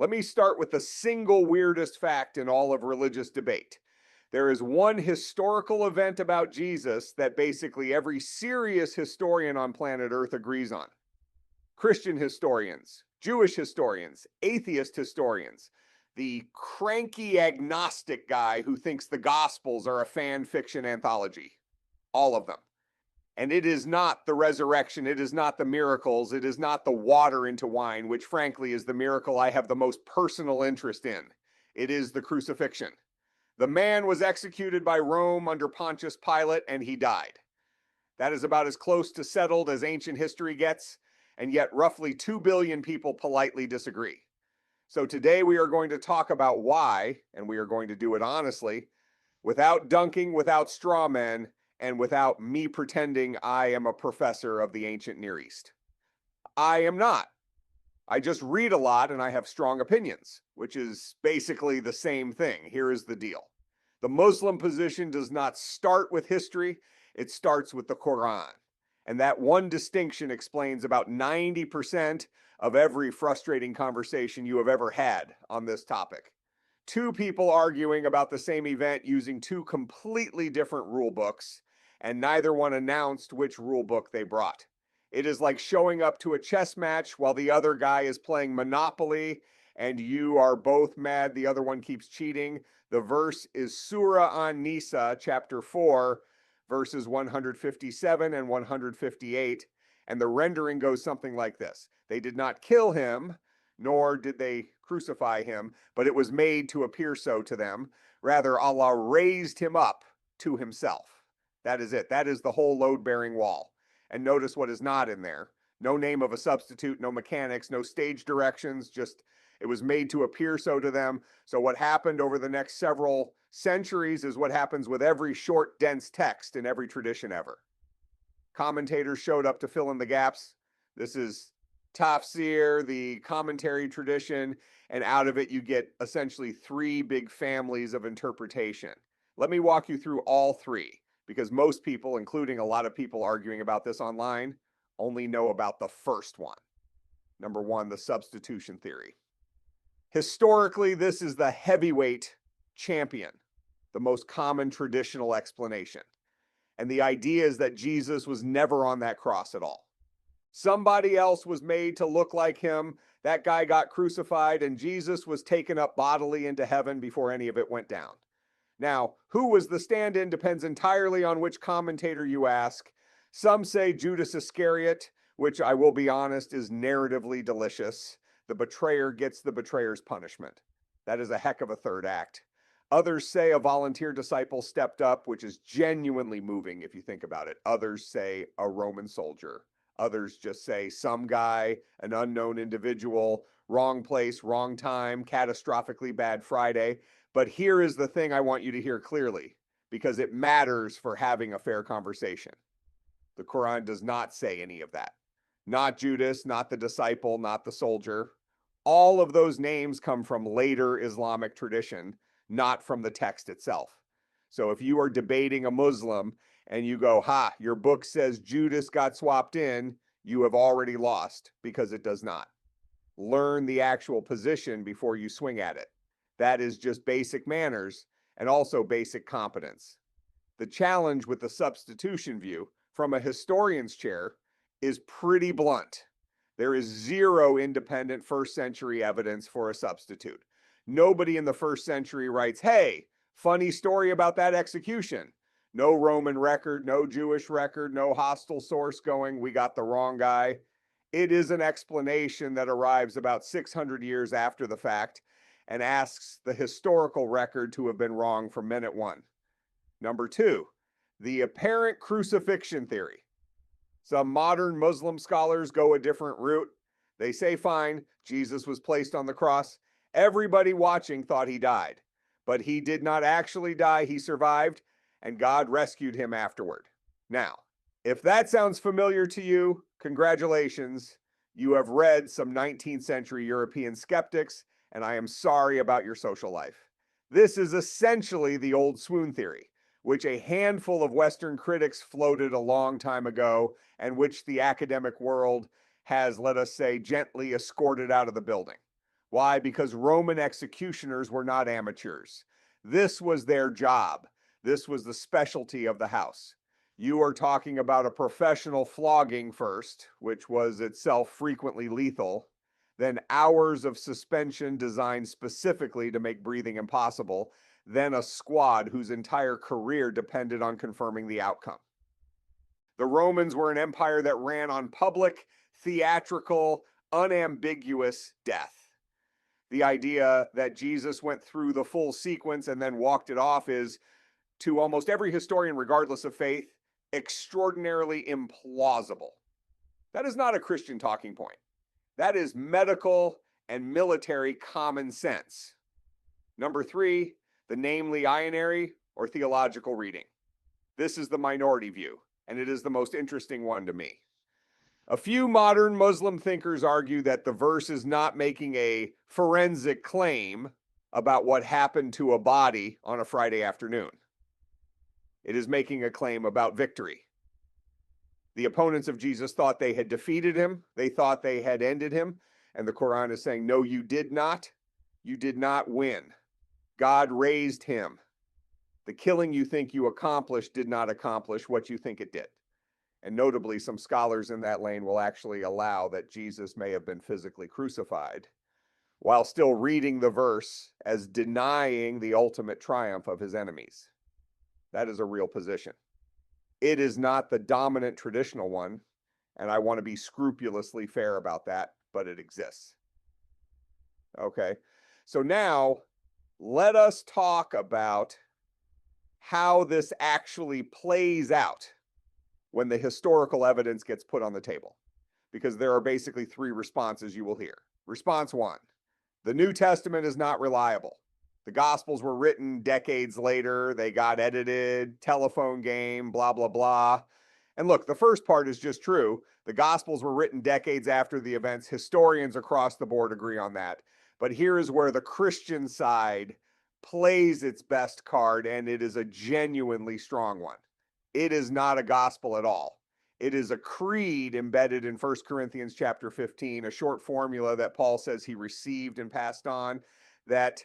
Let me start with the single weirdest fact in all of religious debate. There is one historical event about Jesus that basically every serious historian on planet Earth agrees on. Christian historians, Jewish historians, atheist historians, the cranky agnostic guy who thinks the Gospels are a fan fiction anthology. All of them. And it is not the resurrection, it is not the miracles, it is not the water into wine, which frankly is the miracle I have the most personal interest in. It is the crucifixion. The man was executed by Rome under Pontius Pilate, and he died. That is about as close to settled as ancient history gets, and yet roughly 2 billion people politely disagree. So today we are going to talk about why, and we are going to do it honestly, without dunking, without straw men, and without me pretending I am a professor of the ancient Near East. I am not. I just read a lot and I have strong opinions, which is basically the same thing. Here is the deal. The Muslim position does not start with history, it starts with the Qur'an. And that one distinction explains about 90% of every frustrating conversation you have ever had on this topic. Two people arguing about the same event using two completely different rule books, and neither one announced which rule book they brought. It is like showing up to a chess match while the other guy is playing Monopoly and you are both mad the other one keeps cheating. The verse is Surah An-Nisa, chapter 4, verses 157 and 158, and the rendering goes something like this. They did not kill him, nor did they crucify him, but it was made to appear so to them. Rather, Allah raised him up to himself. That is it. That is the whole load-bearing wall. And notice what is not in there. No name of a substitute, no mechanics, no stage directions, just it was made to appear so to them. So what happened over the next several centuries is what happens with every short, dense text in every tradition ever. Commentators showed up to fill in the gaps. This is tafsir, the commentary tradition, and out of it you get essentially three big families of interpretation. Let me walk you through all three, because most people, including a lot of people arguing about this online, only know about the first one. Number one, the substitution theory. Historically, this is the heavyweight champion, the most common traditional explanation. And the idea is that Jesus was never on that cross at all. Somebody else was made to look like him. That guy got crucified, and Jesus was taken up bodily into heaven before any of it went down. Now, who was the stand-in depends entirely on which commentator you ask. Some say Judas Iscariot, which I will be honest is narratively delicious. The betrayer gets the betrayer's punishment. That is a heck of a third act. Others say a volunteer disciple stepped up, which is genuinely moving if you think about it. Others say a Roman soldier. Others just say some guy, an unknown individual, wrong place, wrong time, catastrophically bad Friday. But here is the thing I want you to hear clearly, because it matters for having a fair conversation. The Quran does not say any of that. Not Judas, not the disciple, not the soldier. All of those names come from later Islamic tradition, not from the text itself. So if you are debating a Muslim and you go, ha, your book says Judas got swapped in, you have already lost, because it does not. Learn the actual position before you swing at it. That is just basic manners and also basic competence. The challenge with the substitution view from a historian's chair is pretty blunt. There is zero independent first century evidence for a substitute. Nobody in the first century writes, hey, funny story about that execution. No Roman record, no Jewish record, no hostile source going, we got the wrong guy. It is an explanation that arrives about 600 years after the fact and asks the historical record to have been wrong from minute one. Number two, the apparent crucifixion theory. Some modern Muslim scholars go a different route. They say, fine, Jesus was placed on the cross. Everybody watching thought he died, but he did not actually die. He survived, and God rescued him afterward. Now, if that sounds familiar to you, congratulations. You have read some 19th century European skeptics, and I am sorry about your social life. This is essentially the old swoon theory, which a handful of Western critics floated a long time ago, and which the academic world has, let us say, gently escorted out of the building. Why? Because Roman executioners were not amateurs. This was their job. This was the specialty of the house. You are talking about a professional flogging first, which was itself frequently lethal, then hours of suspension designed specifically to make breathing impossible, then a squad whose entire career depended on confirming the outcome. The Romans were an empire that ran on public, theatrical, unambiguous death. The idea that Jesus went through the full sequence and then walked it off is, to almost every historian, regardless of faith, extraordinarily implausible. That is not a Christian talking point. That is medical and military common sense. Number 3, the namely ionary or theological reading. This is the minority view, and it is the most interesting one to me. A few modern Muslim thinkers argue that the verse is not making a forensic claim about what happened to a body on a Friday afternoon. It is making a claim about victory. The opponents of Jesus thought they had defeated him. They thought they had ended him. And the Qur'an is saying, no, you did not. You did not win. God raised him. The killing you think you accomplished did not accomplish what you think it did. And notably, some scholars in that lane will actually allow that Jesus may have been physically crucified, while still reading the verse as denying the ultimate triumph of his enemies. That is a real position. It is not the dominant traditional one, and I want to be scrupulously fair about that, but it exists. Okay, so now let us talk about how this actually plays out when the historical evidence gets put on the table, because there are basically 3 responses you will hear. Response 1, the New Testament is not reliable. The Gospels were written decades later, they got edited, telephone game, blah, blah, blah. And look, the first part is just true. The Gospels were written decades after the events. Historians across the board agree on that. But here is where the Christian side plays its best card, and it is a genuinely strong one. It is not a gospel at all. It is a creed embedded in 1 Corinthians chapter 15, a short formula that Paul says he received and passed on, that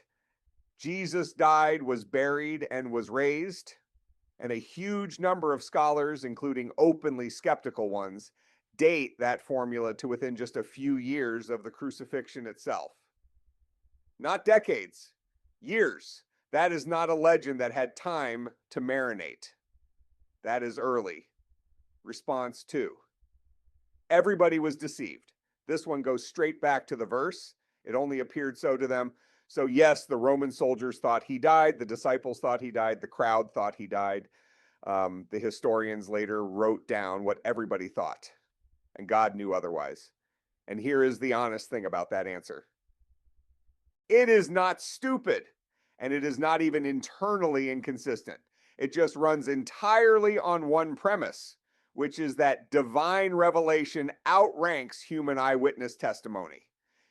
Jesus died, was buried, and was raised. And a huge number of scholars, including openly skeptical ones, date that formula to within just a few years of the crucifixion itself. Not decades, years. That is not a legend that had time to marinate. That is early. Response 2. Everybody was deceived. This one goes straight back to the verse. It only appeared so to them. So yes, the Roman soldiers thought he died. The disciples thought he died. The crowd thought he died. The historians later wrote down what everybody thought. And God knew otherwise. And here is the honest thing about that answer. It is not stupid. And it is not even internally inconsistent. It just runs entirely on one premise, which is that divine revelation outranks human eyewitness testimony.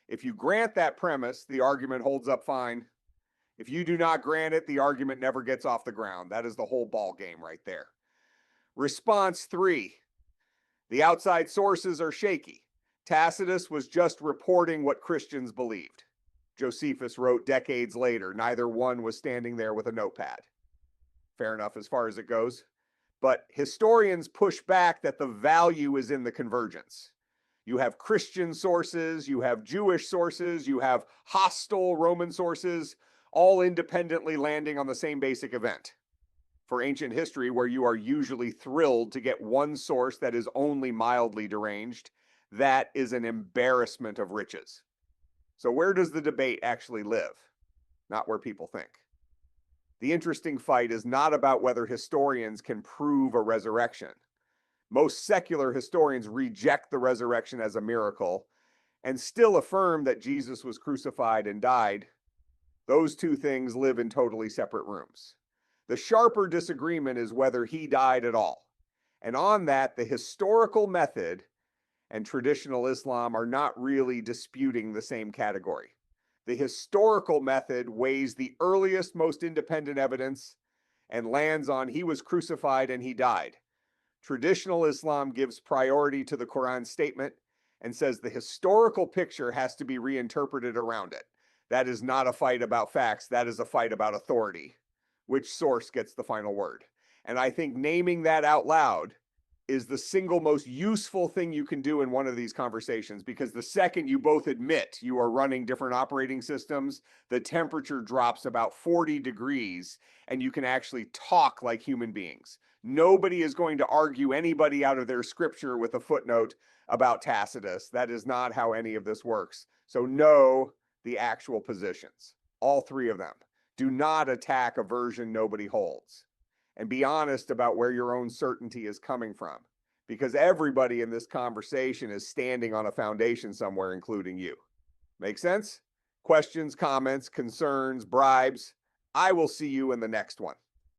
If you grant that premise, the argument holds up fine. If you do not grant it, the argument never gets off the ground. That is the whole ball game right there. Response 3. The outside sources are shaky. Tacitus was just reporting what Christians believed. Josephus wrote decades later. Neither one was standing there with a notepad. Fair enough as far as it goes. But historians push back that the value is in the convergence. You have Christian sources, you have Jewish sources, you have hostile Roman sources, all independently landing on the same basic event. For ancient history, where you are usually thrilled to get one source that is only mildly deranged, that is an embarrassment of riches. So where does the debate actually live? Not where people think. The interesting fight is not about whether historians can prove a resurrection. Most secular historians reject the resurrection as a miracle and still affirm that Jesus was crucified and died. Those two things live in totally separate rooms. The sharper disagreement is whether he died at all. And on that, the historical method and traditional Islam are not really disputing the same category. The historical method weighs the earliest, most independent evidence and lands on he was crucified and he died. Traditional Islam gives priority to the Qur'an statement and says the historical picture has to be reinterpreted around it. That is not a fight about facts. That is a fight about authority. Which source gets the final word? And I think naming that out loud is the single most useful thing you can do in one of these conversations, because the second you both admit you are running different operating systems, the temperature drops about 40 degrees and you can actually talk like human beings. Nobody is going to argue anybody out of their scripture with a footnote about Tacitus. That is not how any of this works. So know the actual positions, all three of them. Do not attack a version nobody holds. And be honest about where your own certainty is coming from, because everybody in this conversation is standing on a foundation somewhere, including you. Make sense? Questions, comments, concerns, bribes? I will see you in the next one.